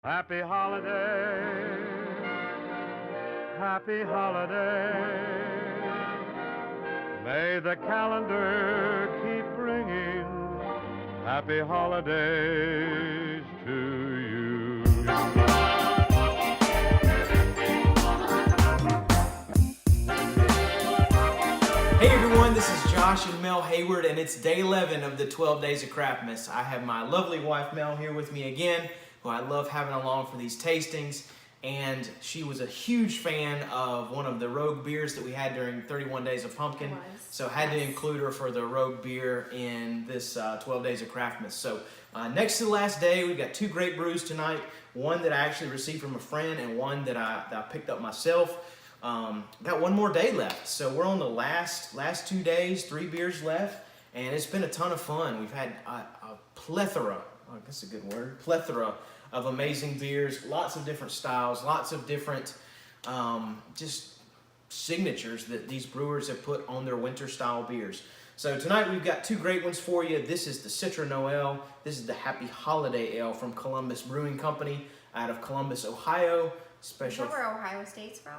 Happy holiday, happy holiday. May the calendar keep bringing happy holidays to you. Hey everyone, this is Josh and Mel Hayward, and it's day 11 of the 12 Days of CRAFTmas. I have my lovely wife Mel here with me again, who I love having along for these tastings, and she was a huge fan of one of the Rogue beers that we had during 31 Days of Pumpkin, so had to include her for the Rogue beer in this 12 Days of CRAFTmas. So next to the last day, we've got two great brews tonight, one that I actually received from a friend and one that I picked up myself. Got one more day left, so we're on the last 2 days, 3 beers left, and it's been a ton of fun. We've had a plethora, I guess a good word, plethora of amazing beers, lots of different styles, lots of different just signatures that these brewers have put on their winter style beers. So tonight we've got two great ones for you. This is the Citra Noel. This is the Happy Holiday Ale from Columbus Brewing Company out of Columbus, Ohio. Special. Is that where Ohio State's from?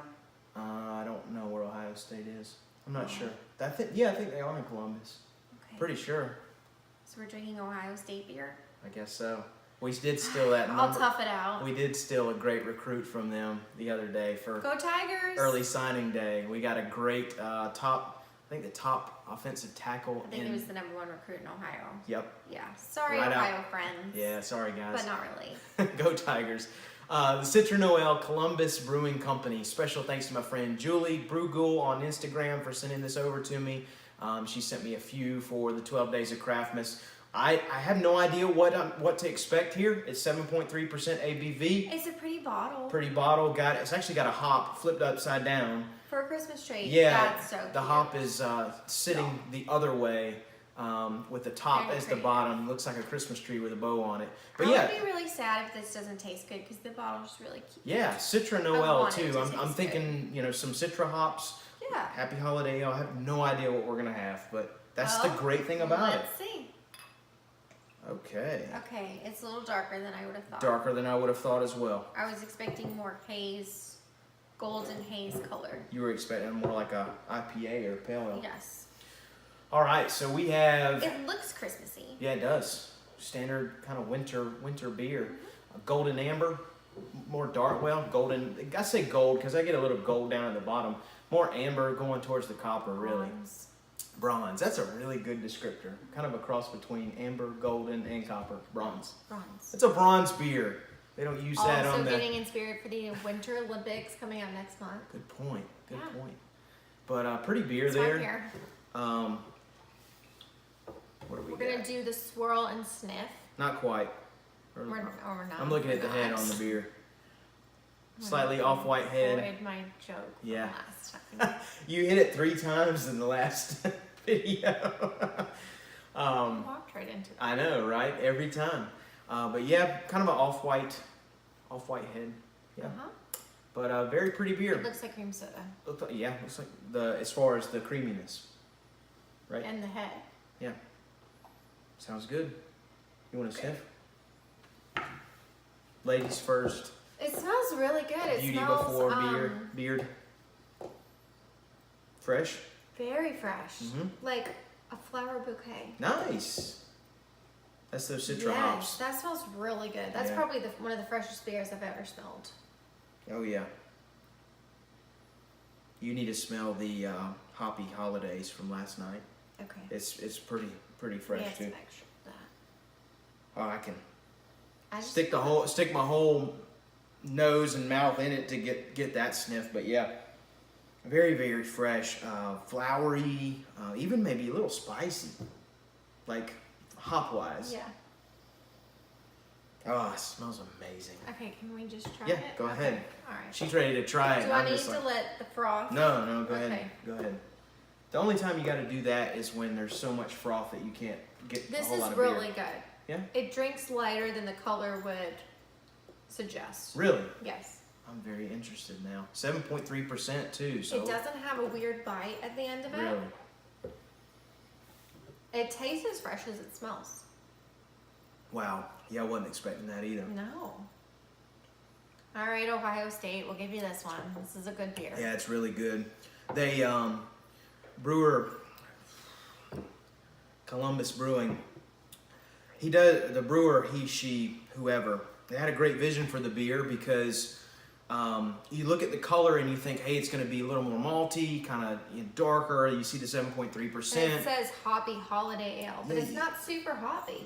I don't know where Ohio State is. I'm not sure. I think they are in Columbus. Okay. Pretty sure. So we're drinking Ohio State beer? I guess so. We did steal that number. I'll tough it out. We did steal a great recruit from them the other day for Go Tigers! early signing day. We got a great top offensive tackle. I think he was the #1 recruit in Ohio. Yep. Yeah. Sorry, Right Ohio out. friends. Yeah, sorry guys. But not really. Go Tigers. The Citra Noel, Columbus Brewing Company. Special thanks to my friend Julie Brewghoul on Instagram for sending this over to me. She sent me a few for the 12 Days of CRAFTmas. I have no idea what to expect here. It's 7.3% ABV. It's a pretty bottle. Pretty bottle. It's actually got a hop flipped upside down. For a Christmas tree. Yeah, That's so cute. the hop is sitting the other way with the top Very as the pretty. bottom. Looks like a Christmas tree with a bow on it. But I yeah. would be really sad if this doesn't taste good because the bottle's really cute. Yeah, Citra I Noel want it too. to I'm taste thinking, some Citra hops. Yeah. Happy Holiday Ale. I have no idea what we're gonna have, but that's the great thing about it. Let's see. Okay. Okay, it's a little darker than I would have thought. Darker than I would have thought as well. I was expecting more haze, golden haze color. You were expecting more like a IPA or pale ale. Yes. All right, so we have. It looks Christmassy. Yeah, it does. Standard kind of winter beer. Golden amber, more dark. Well, golden. I say gold because I get a little gold down at the bottom. More amber going towards the copper, really. Bronze. That's a really good descriptor. Kind of a cross between amber, golden, and copper. Bronze. Bronze. It's a bronze beer. They don't use that Also on the. getting in spirit for the Winter Olympics coming up next month. Good point. Good Yeah. point. But pretty beer It's there. right here. What do we We're got? gonna do the swirl and sniff. Not quite. We're not. I'm looking at the head on the beer. Slightly off-white head. Avoid my joke from Yeah. last time. You hit it 3 times in the last video. Walked right into it. I know, right? Every time. But yeah, kind of an off-white head. Yeah. Uh-huh. But very pretty beer. It looks like cream soda. Looks like as far as the creaminess. Right? And the head. Yeah. Sounds good. You want to sniff? Ladies first. It smells really good. It Beauty smells before beard. Fresh? very fresh. Mhm. Like a flower bouquet. Nice. That's those Citra Yes, hops. that smells really good. That's Yeah. probably one of the freshest beers I've ever smelled. Oh yeah. You need to smell the hoppy holidays from last night. Okay. It's pretty We fresh have too. some extra of that. Oh, I can I just stick my whole nose and mouth in it to get that sniff. But yeah, very very fresh, flowery, even maybe a little spicy, like hop wise. Yeah. Oh, it smells amazing. Okay, can we just try Yeah, it? go Okay. ahead. All right. She's ready to try it. Do I I'm need just to like, let the froth? no, go ahead. Okay. Go ahead. The only time you got to do that is when there's so much froth that you can't get a This whole is lot of really beer. good. Yeah? It drinks lighter than the color would suggest. Really? Yes. I'm very interested now. 7.3% too, so. It doesn't have a weird bite at the end of it. Really? It tastes as fresh as it smells. Wow. Yeah, I wasn't expecting that either. No. right, Ohio State. We'll give you this one. This is a good beer. Yeah, it's really good. They, brewer, Columbus Brewing, the brewer, he, she, whoever, they had a great vision for the beer because you look at the color and you think, hey, it's going to be a little more malty, kind of darker. You see the 7.3%. It says hoppy holiday ale, but it's not super hoppy.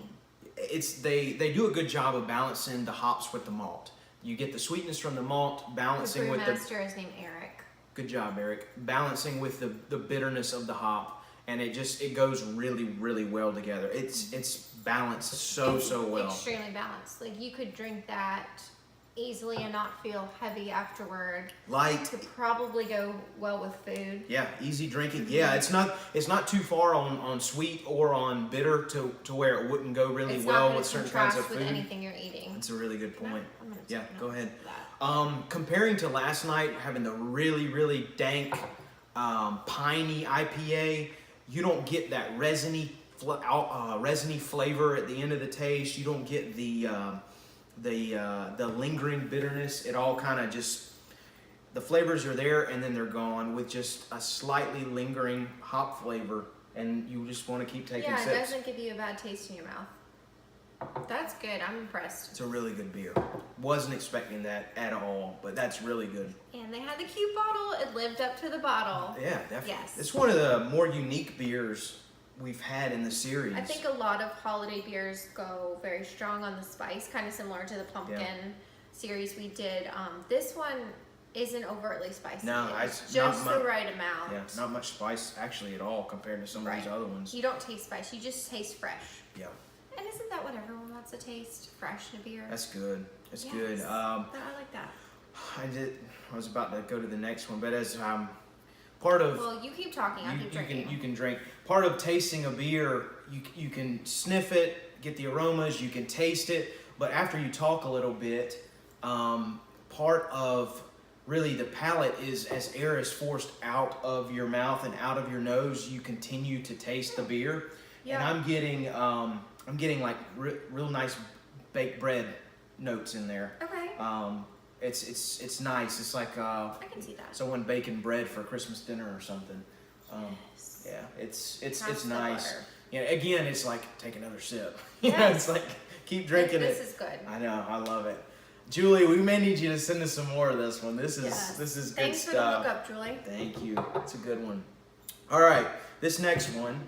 They do a good job of balancing the hops with the malt. You get the sweetness from the malt, balancing with the brewmaster is named Eric. Good job, Eric. Balancing with the bitterness of the hop, and it goes really, really well together. It's balanced so well. Extremely balanced. Like you could drink that easily and not feel heavy afterward. Light. Could probably go well with food. Yeah, easy drinking. Yeah, it's not too far on sweet or on bitter to where it wouldn't go really well with certain kinds of food. With anything you're eating. That's a really good point. Yeah, go ahead. That. Comparing to last night, having the really, really dank, piney IPA, you don't get that resiny flavor at the end of the taste. You don't get the lingering bitterness. It all kind of just, the flavors are there and then they're gone with just a slightly lingering hop flavor, and you just want to keep taking sips. Yeah, it doesn't give you a bad taste in your mouth. That's good. I'm impressed. It's a really good beer. Wasn't expecting that at all, but that's really good. And they had the cute bottle. It lived up to the bottle. Yeah, definitely. Yes. It's one of the more unique beers we've had in the series. I think a lot of holiday beers go very strong on the spice, kind of similar to the pumpkin series we did. This one isn't overtly spicy. No, it's just the right amount. Yeah, not much spice actually at all compared to some of these other ones. You don't taste spice. You just taste fresh. Yeah. And isn't that what everyone wants to taste? Fresh in a beer. That's good. That's Yes. good. I like that. I was about to go to the next one, but as part of Well, you keep talking. I'll keep drinking. you can drink. Part of tasting a beer, you can sniff it, get the aromas, you can taste it, but after you talk a little bit, part of really the palate is as air is forced out of your mouth and out of your nose, you continue to taste the beer. Yeah. And I'm getting like real nice baked bread notes in there. Okay. It's nice. It's like I can see that. someone baking bread for Christmas dinner or something. Yes. Yeah, it's Pass the nice. butter. Yeah, again, it's like take another sip. Yes. It's like keep drinking This it. is good. I know, I love it. Julie, we may need you to send us some more of this one. This is Yes. this is good Thanks for the stuff. hookup, Julie. Thank you. It's a good one. All right, this next one,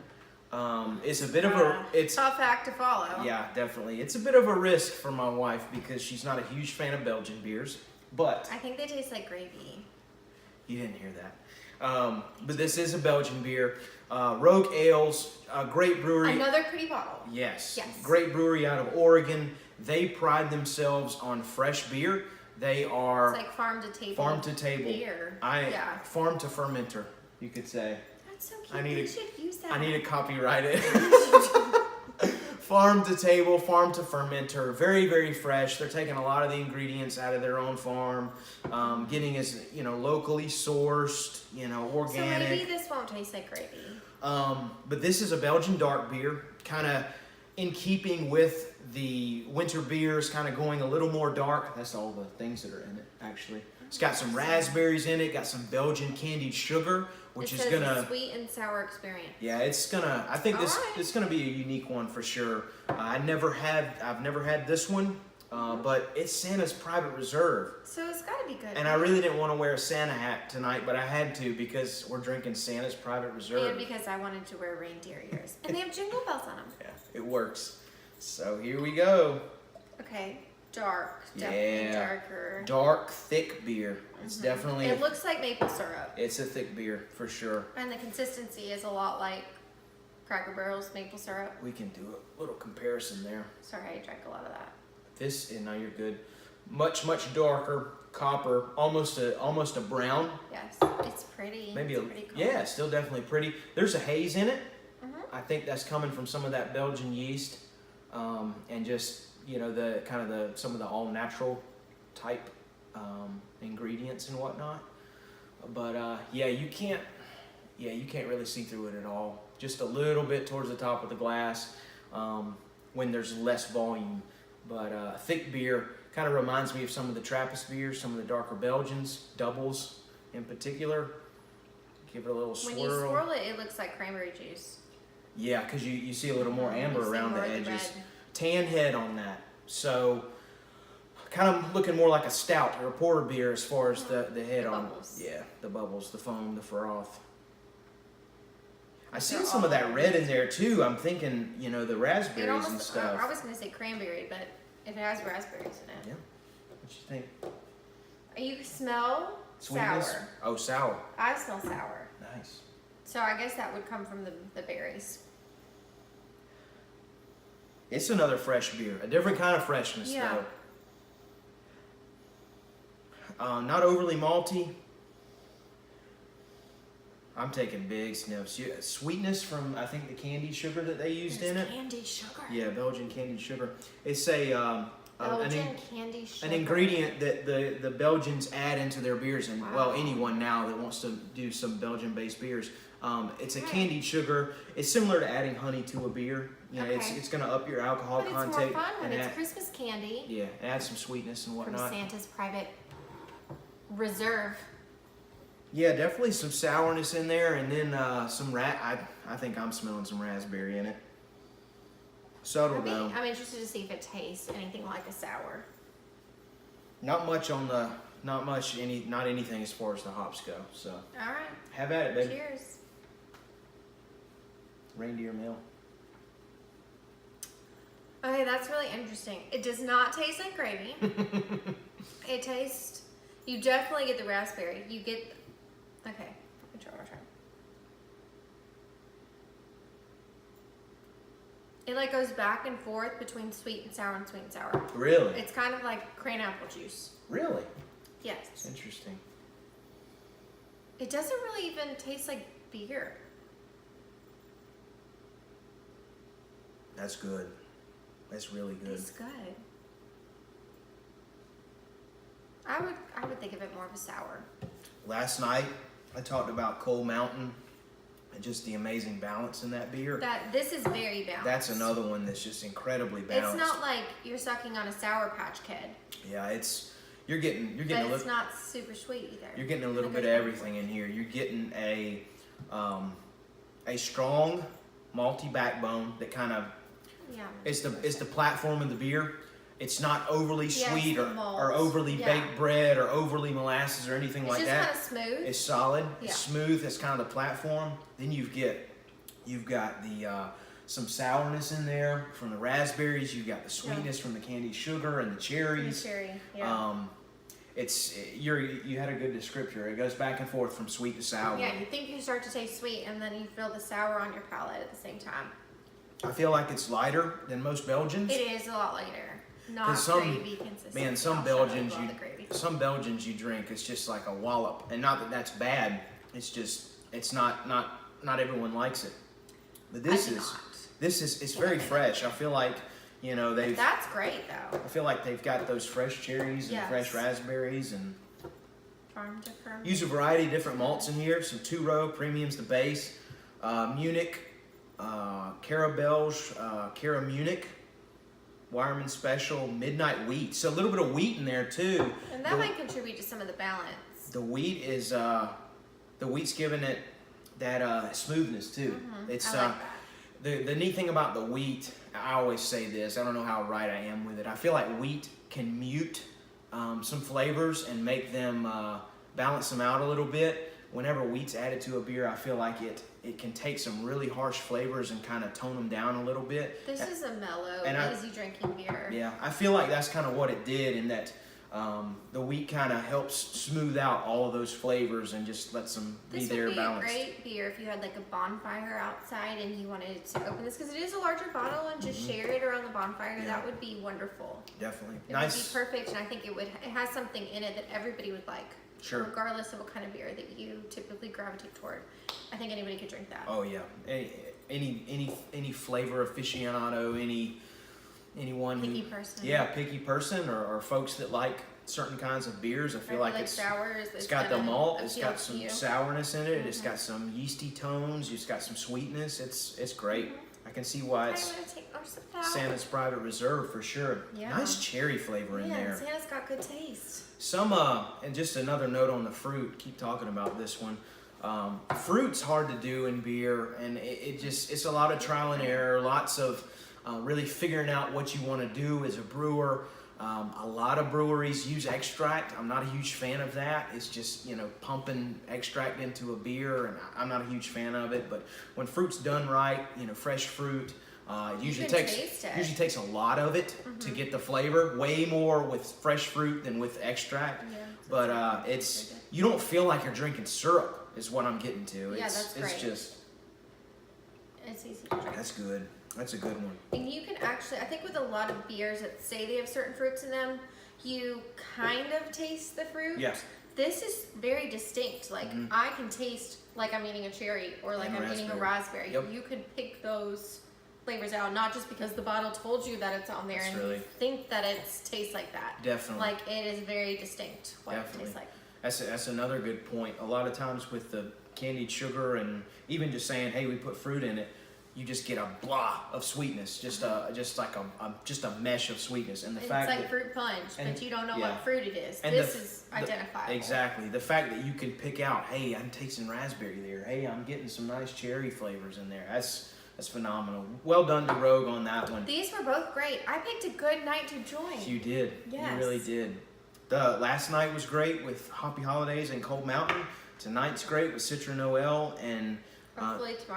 it's a bit of a tough act to follow. yeah, definitely. It's a bit of a risk for my wife because she's not a huge fan of Belgian beers, but I think they taste like gravy. you didn't hear that. But this is a Belgian beer. Rogue Ales, a great brewery. Another pretty bottle. Yes. Yes. Great brewery out of Oregon. They pride themselves on fresh beer. They are It's like farm to table. farm to table. Beer. Yeah. Farm to fermenter, you could say. That's so cute. I need We a- should use that. I need to copyright it. Farm to table, farm to fermenter, very, very fresh. They're taking a lot of the ingredients out of their own farm, getting as locally sourced, organic. So maybe this won't taste like gravy. But this is a Belgian dark beer, kind of in keeping with the winter beers, kind of going a little more dark. That's all the things that are in it, actually. It's got some raspberries in it, got some Belgian candied sugar, which it is says gonna. a sweet and sour experience. Yeah, it's gonna. I think this Alright. it's gonna be a unique one for sure. I've never had this one, but it's Santa's private reserve, So it's got to be good. and I really didn't want to wear a Santa hat tonight, but I had to because we're drinking Santa's private reserve. And because I wanted to wear reindeer ears. And they have jingle bells on them. Yeah, it works. So here we go. Okay. Dark. Definitely Yeah. darker. Dark, thick beer. It's definitely It looks like maple syrup. it's a thick beer for sure. And the consistency is a lot like Cracker Barrel's maple syrup. We can do a little comparison there. Sorry, I drank a lot of that. This, and now you're good. Much darker, copper, almost a brown. Yes. It's pretty. Maybe it's pretty color. yeah, still definitely pretty. There's a haze in it. Mhm. I think that's coming from some of that Belgian yeast, and just some of the all natural type ingredients and whatnot. But you can't really see through it at all. Just a little bit towards the top of the glass when there's less volume. But thick beer, Kind of reminds me of some of the Trappist beers, some of the darker Belgians, doubles in particular. Give it a little swirl. When you swirl it, it looks like cranberry juice. Yeah, because you see a little more amber around the edges. Red. Tan head on that. So kind of looking more like a stout or a porter beer as far as the head on. Bubbles. Yeah, the bubbles, the foam, the froth. I seen some of that red in there too. I'm thinking, you know, the raspberries and stuff. I was going to say cranberry, but it has raspberries in it. Yeah. What you think? You smell Sweetness? sour. Oh, sour. I smell sour. Nice. So I guess that would come from the berries. It's another fresh beer. A different kind of freshness, Yeah. though. Not overly malty. I'm taking big sniffs. Sweetness from, I think, the candied sugar that they used in it. Candied sugar. Yeah, Belgian candied sugar. It's Belgian candy sugar. an ingredient that the Belgians add into their beers, and Wow. well, anyone now that wants to do some Belgian-based beers. It's a Right. candied sugar. It's similar to adding honey to a beer. You know, Okay. it's going to up your alcohol But it's content. more fun when and it's add, Christmas candy yeah, add some sweetness and from whatnot. Santa's private reserve. Yeah, definitely some sourness in there, and then some I think I'm smelling some raspberry in it. Subtle though. I'm interested to see if it tastes anything like a sour. Not anything as far as the hops go. So All right. have at it, baby. Cheers. Reindeer meal. Okay, that's really interesting. It does not taste like gravy. It tastes. You definitely get the raspberry. You get. Okay, let me try one more time. It like goes back and forth between sweet and sour and sweet and sour. Really? It's kind of like crane apple juice. Really? Yes. Interesting. It doesn't really even taste like beer. That's good. That's really good. It's good. I would think of it more of a sour. Last night, I talked about Coal Mountain and just the amazing balance in that beer. This is very balanced. That's another one that's just incredibly balanced. It's not like you're sucking on a Sour Patch Kid. Yeah, you're getting But a it's little. not super sweet either. You're getting a little Like bit of everything in here. You're getting a strong malty backbone that kind of Yeah. is the platform of the beer. It's not overly Yes, sweet the malt. or overly Yeah. baked bread or overly molasses or anything like It's that. just kind of smooth. It's solid. Yeah. It's smooth. It's kind of the platform. Then you've got the some sourness in there from the raspberries. You've got the sweetness from the candied sugar and the cherries. The cherry. Yeah. You had a good descriptor. It goes back and forth from sweet to sour. Yeah, you think you start to taste sweet and then you feel the sour on your palate at the same time. I feel like it's lighter than most Belgians. It is a lot lighter. Not 'Cause some- gravy consistent. Man, some I'll show you Belgians about the gravy. some Belgians you drink, it's just like a wallop, and not that that's bad. It's just it's not everyone likes it. But I do not. it's very fresh. I feel like That's great though. I feel like they've got those fresh cherries and Yes. fresh raspberries, and Farm to firm. use a variety of different malts in here. Some two-row premiums, the base, Munich, Cara Belge, Cara Munich, Wireman Special, Midnight Wheat. So a little bit of wheat in there too. And that might contribute to some of the balance. The wheat is the wheat's giving it that smoothness too. It's I like that. the neat thing about the wheat. I always say this. I don't know how right I am with it. I feel like wheat can mute some flavors and make them balance them out a little bit. Whenever wheat's added to a beer, I feel like it can take some really harsh flavors and kind of tone them down a little bit. This is a mellow, and easy drinking beer. Yeah, I feel like that's kind of what it did, in that the wheat kind of helps smooth out all of those flavors and just lets them This be there would be balanced. a great beer if you had like a bonfire outside and you wanted to open this, because it is a larger bottle, and just share it around the bonfire. Yeah. That would be wonderful. Definitely. It Nice. would be perfect, and I think it has something in it that everybody would like. Sure. Regardless of what kind of beer that you typically gravitate toward, I think anybody could drink that. Oh yeah. Any flavor aficionado, anyone Picky who person. picky person or folks that like certain kinds of beers. I feel Or like like it's sours. it's got the malt, it's appeal got to some you. sourness in it, it's got some yeasty tones, it's got some sweetness. It's great. I can see why I it's want to take. Oh, Santa's Private Reserve for sure. Yeah. Nice cherry flavor in there. Santa's got good taste. Some, and just another note on the fruit, keep talking about this one. Fruit's hard to do in beer, and it's a lot of trial and error, lots of really figuring out what you want to do as a brewer. A lot of breweries use extract. I'm not a huge fan of that. It's just, pumping extract into a beer, and I'm not a huge fan of it. But when fruit's done right, fresh fruit, it usually takes a lot of it to get the flavor. Way more with fresh fruit than with extract. Yeah, but you don't feel like you're drinking syrup. Is what I'm getting to. That's great. It's easy to drink. That's good. That's a good one. And you can actually, I think with a lot of beers that say they have certain fruits in them, you kind of taste the fruit. Yes. This is very distinct. Like I can taste like I'm eating a cherry or like I'm eating a raspberry. Yep. You could pick those flavors out, not just because the bottle told you that it's on there you think that it tastes like that. Definitely. Like it is very distinct what it tastes like. That's another good point. A lot of times with the candied sugar and even just saying, hey, we put fruit in it, you just get a blah of sweetness, just like a mesh of sweetness. And the fact it's like fruit punch, but you don't know what fruit it is. And this is identifiable. Exactly. The fact that you can pick out, hey, I'm tasting raspberry there. Hey, I'm getting some nice cherry flavors in there. That's phenomenal. Well done to Rogue on that one. These were both great. I picked a good night to join. You did. Yes. You really did. The last night was great with Hoppy Holidays and Cold Mountain. Tonight's great with Citra Noel and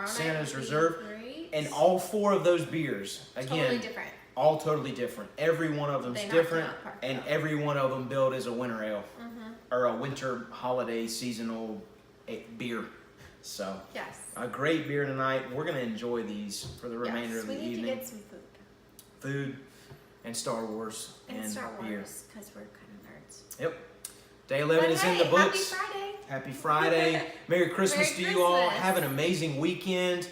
Santa's Reserve. Great. And all four of those beers, again, totally different. All totally different. Every one of them's different, and every one of them billed as a winter ale or a winter holiday seasonal beer. So yes, a great beer tonight. We're gonna enjoy these for the remainder of the evening. We need to get some food and Star Wars and Star beer. Wars because we're kind of nerds. Yep. Day 11 is in the books. Happy Friday. Happy Friday. Merry Christmas to you all. Have an amazing weekend.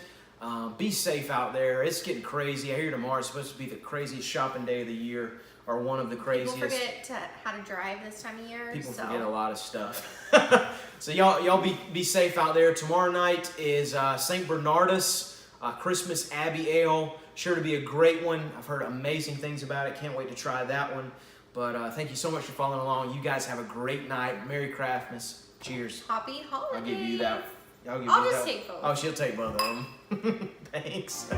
Be safe out there. It's getting crazy. I hear tomorrow's supposed to be the craziest shopping day of the year, or one of the craziest. People forget how to drive this time of year. People forget a lot of stuff. So y'all be safe out there. Tomorrow night is St. Bernardus Christmas Abbey Ale. Sure to be a great one. I've heard amazing things about it. Can't wait to try that one. But thank you so much for following along. You guys have a great night. Merry CRAFTmas. Cheers. Happy holidays. I'll give you that. I'll just take both. Oh, she'll take both of them. Thanks.